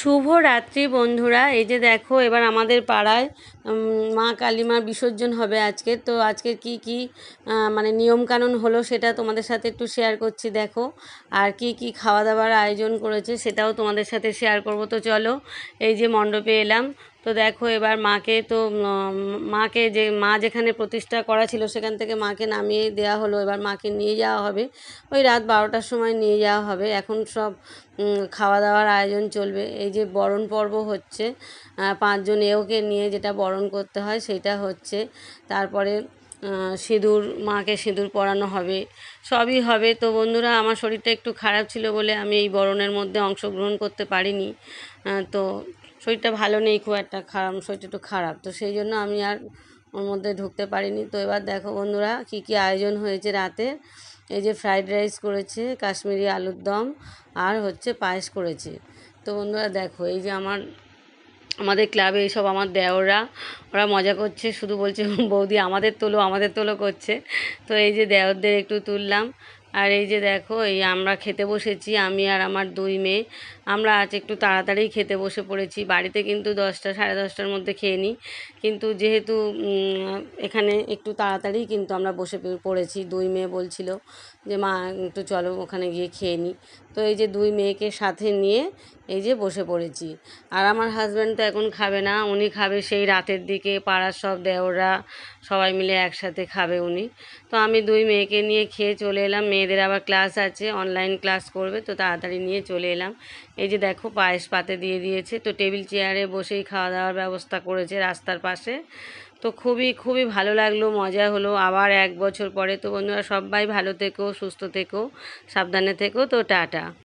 শুভ রাত্রি বন্ধুরা। এই যে দেখো, এবার আমাদের পাড়ায় মা কালীমার বিসর্জন হবে আজকে। তো আজকে কি কি মানে নিয়মকানুন হলো সেটা তোমাদের সাথে একটু শেয়ার করছি, দেখো। আর কি কি খাওয়া দাওয়ার আয়োজন করেছে সেটাও তোমাদের সাথে শেয়ার করব। তো চলো, এই যে মণ্ডপে এলাম। তো দেখো, এবার মাকে তো মাকে যে মা যেখানে প্রতিষ্ঠা করা ছিল সেখান থেকে মাকে নামিয়ে দেওয়া হলো। এবার মাকে নিয়ে যাওয়া হবে, ওই রাত 12টার সময় নিয়ে যাওয়া হবে। এখন সব খাওয়া দাওয়ার আয়োজন চলবে। এই যে বরণ পর্ব হচ্ছে, 5 জন এওকে নিয়ে যেটা বরণ করতে হয় সেটা হচ্ছে। তারপরে সিঁদুর, মাকে সিঁদুর পরানো হবে, সবই হবে। তো বন্ধুরা, আমার শরীরটা একটু খারাপ ছিল বলে আমি এই বরণের মধ্যে অংশগ্রহণ করতে পারিনি। তো শরীরটা ভালো নেই, খুব একটা খারাপ, শরীরটা একটু খারাপ, তো সেই জন্য আমি আর ওর মধ্যে ঢুকতে পারিনি। তো এবার দেখো বন্ধুরা, কি কি আয়োজন হয়েছে রাতে। এই যে ফ্রাইড রাইস করেছে, কাশ্মীরি আলুর দম, আর হচ্ছে পায়েস করেছে। তো বন্ধুরা দেখো, এই যে আমাদের ক্লাবে এইসব আমার দেওররা, ওরা মজা করছে, শুধু বলছে বৌদি আমাদের তোলো আমাদের তোলো করছে। তো এই যে দেওরদের একটু তুললাম। আর এই যে দেখো, এই আমরা খেতে বসেছি, আমি আর আমার 2 মেয়ে। আমরা আজ একটু তাড়াতাড়ি খেতে বসে পড়েছি। বাড়িতে কিন্তু 10টা সাড়ে 10টার মধ্যে খেয়ে নিই, কিন্তু যেহেতু এখানে একটু তাড়াতাড়ি কিন্তু আমরা বসে পড়েছি। 2 মেয়ে বলছিল যে মা একটু চলো ওখানে গিয়ে খেয়ে নিই। তো এই যে 2 মেয়েকে সাথে নিয়ে এই যে বসে পড়েছি। আর আমার হাজব্যান্ড তো এখন খাবে না, উনি খাবে সেই রাতের দিকে, পাড়ার সব দেওররা সবাই মিলে একসাথে খাবে উনি। তো আমি 2 মেয়েকে নিয়ে খেয়ে চলে এলাম। মেয়েদের আবার ক্লাস আছে, অনলাইন ক্লাস করবে, তো তাড়াতাড়ি নিয়ে চলে এলাম। এই যে দেখো, পায়েস পাতে দিয়ে দিয়েছে, তো টেবিল চেয়ারে বসেই খাওয়া দাওয়ার ব্যবস্থা করেছে রাস্তার পাশে। তো খুবই খুবই ভালো লাগলো, মজা হলো আবার 1 বছর পরে। তো বন্ধুরা, সবাই ভালো থেকো, সুস্থ থেকো, সাবধানে থেকো। তো টাটা।